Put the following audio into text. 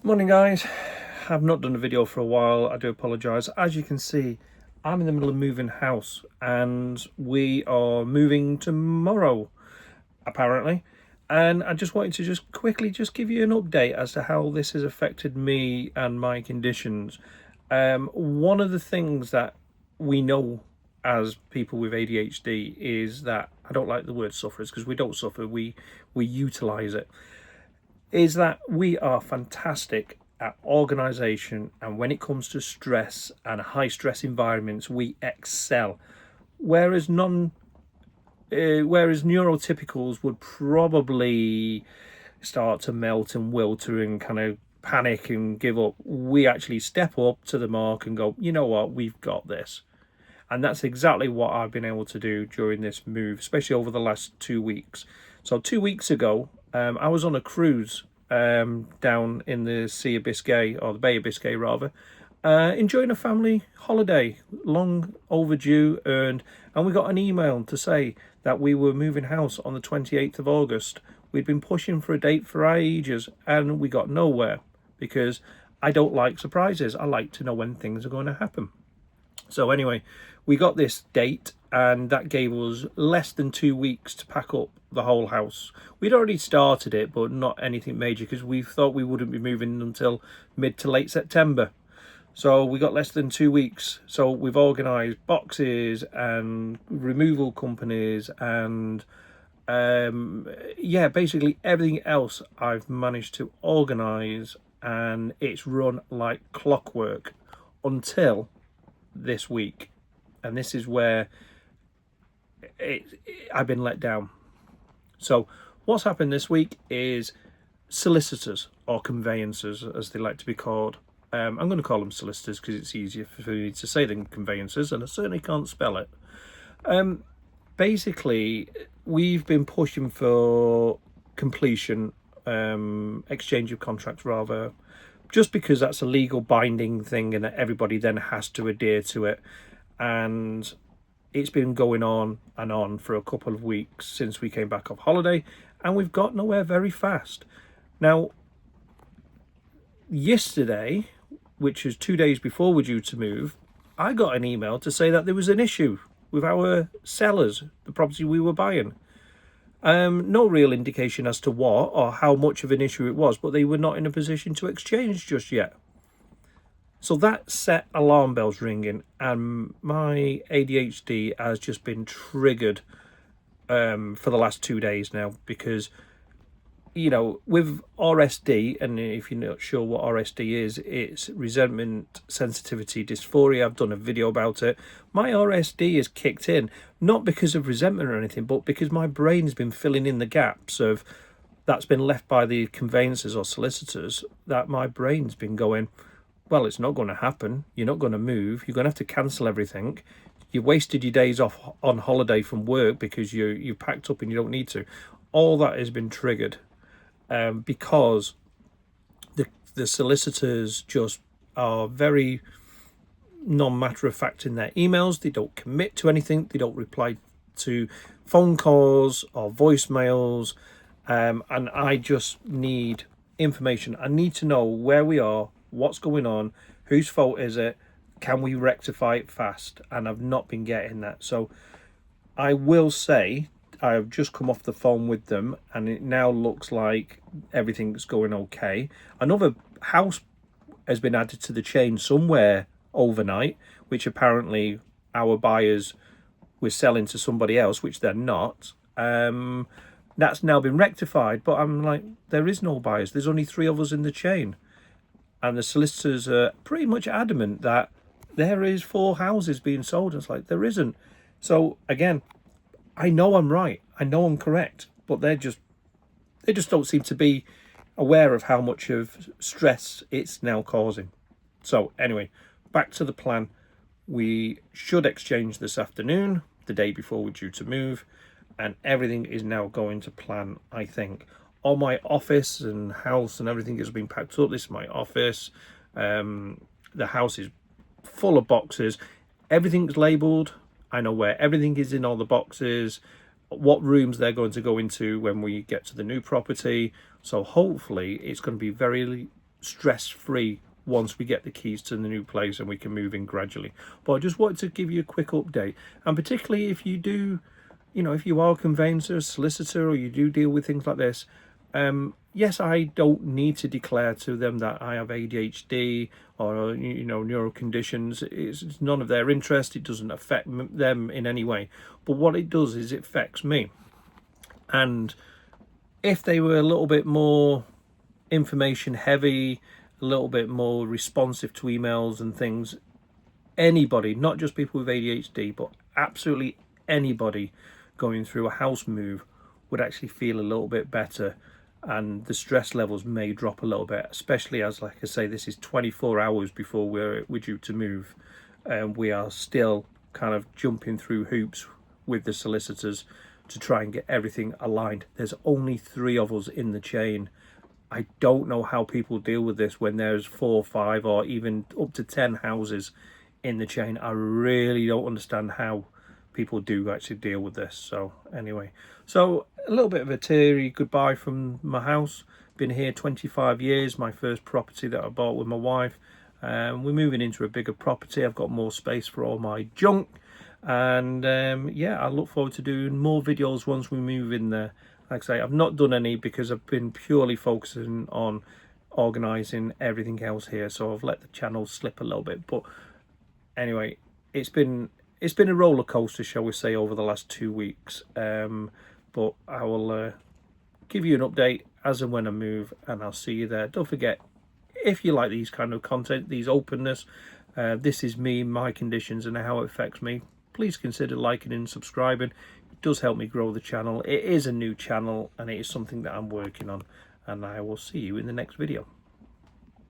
Morning guys, I've not done a video for a while. I do apologise. As you can see, I'm in the middle of moving house and we are moving tomorrow apparently, and I just wanted to just quickly just give you an update as to how this has affected me and my conditions. One of the things that we know as people with ADHD is that, I don't like the word sufferers because we don't suffer, we utilize it, is that we are fantastic at organisation, and when it comes to stress and high stress environments we excel, whereas neurotypicals would probably start to melt and wilter and kind of panic and give up. We actually step up to the mark and go, you know what, we've got this. And that's exactly what I've been able to do during this move, especially over the last 2 weeks. So 2 weeks ago, I was on a cruise down in the Sea of Biscay, or the Bay of Biscay rather, enjoying a family holiday, long overdue, and we got an email to say that we were moving house on the 28th of August. We'd been pushing for a date for ages and we got nowhere because I don't like surprises. I like to know when things are going to happen. So anyway, we got this date and that gave us less than 2 weeks to pack up the whole house. We'd already started it, but not anything major because we thought we wouldn't be moving until mid to late September. So we got less than 2 weeks. So we've organised boxes and removal companies and yeah, basically everything else I've managed to organise, and it's run like clockwork until this week. And this is where I've been let down. So what's happened this week is solicitors, or conveyancers as they like to be called. I'm going to call them solicitors because it's easier for me to say than conveyancers, and I certainly can't spell it. Basically, we've been pushing for completion, exchange of contracts rather, just because that's a legal binding thing and that everybody then has to adhere to it. And it's been going on and on for a couple of weeks since we came back off holiday, and we've got nowhere very fast. Now, yesterday, which is 2 days before we're due to move, I got an email to say that there was an issue with our sellers, the property we were buying. No real indication as to what or how much of an issue it was, but they were not in a position to exchange just yet. So that set alarm bells ringing, and my ADHD has just been triggered for the last 2 days now, because, you know, with RSD, and if you're not sure what RSD is, it's resentment sensitivity dysphoria. I've done a video about it. My RSD is kicked in, not because of resentment or anything, but because my brain's been filling in the gaps of that's been left by the conveyancers or solicitors, that my brain's been going, well, it's not going to happen. You're not going to move. You're going to have to cancel everything. You wasted your days off on holiday from work because you packed up and you don't need to. All that has been triggered because the solicitors just are very non-matter of fact in their emails. They don't commit to anything. They don't reply to phone calls or voicemails. And I just need information. I need to know where we are, what's going on, whose fault is it, can we rectify it fast? And I've not been getting that. So I will say I've just come off the phone with them and it now looks like everything's going okay. Another house has been added to the chain somewhere overnight, which apparently our buyers were selling to somebody else, which they're not. That's now been rectified, but I'm like, there is no buyers. There's only 3 of us in the chain. And the solicitors are pretty much adamant that there is 4 houses being sold. It's like, there isn't. So again, I know I'm right. I know I'm correct, but they just don't seem to be aware of how much of stress it's now causing. So anyway, back to the plan. We should exchange this afternoon, the day before we're due to move, and everything is now going to plan, I think. All my office and house and everything has been packed up. This is my office. The house is full of boxes. Everything's labelled. I know where everything is in all the boxes, what rooms they're going to go into when we get to the new property. So hopefully it's going to be very stress-free once we get the keys to the new place and we can move in gradually. But I just wanted to give you a quick update, and particularly if you do, you know, if you are a conveyancer, solicitor, or you do deal with things like this, yes, I don't need to declare to them that I have ADHD or, you know, neuro conditions. It's none of their interest. It doesn't affect them in any way. But what it does is it affects me. And if they were a little bit more information heavy, a little bit more responsive to emails and things, anybody, not just people with ADHD, but absolutely anybody going through a house move would actually feel a little bit better, and the stress levels may drop a little bit, especially as, like I say, this is 24 hours before we're due to move, and we are still kind of jumping through hoops with the solicitors to try and get everything aligned. There's only 3 of us in the chain. I don't know how people deal with this when there's 4, 5, or even up to 10 houses in the chain. I really don't understand how people do actually deal with this. So anyway, so a little bit of a teary goodbye from my house. Been here 25 years, my first property that I bought with my wife. We're moving into a bigger property. I've got more space for all my junk, and yeah, I look forward to doing more videos once we move in there. Like I say, I've not done any because I've been purely focusing on organising everything else here, so I've let the channel slip a little bit. But anyway, it's been a roller coaster, shall we say, over the last 2 weeks. But I will give you an update as and when I move, and I'll see you there. Don't forget, if you like these kind of content, these openness, this is me, my conditions, and how it affects me, please consider liking and subscribing. It does help me grow the channel. It is a new channel, and it is something that I'm working on, and I will see you in the next video.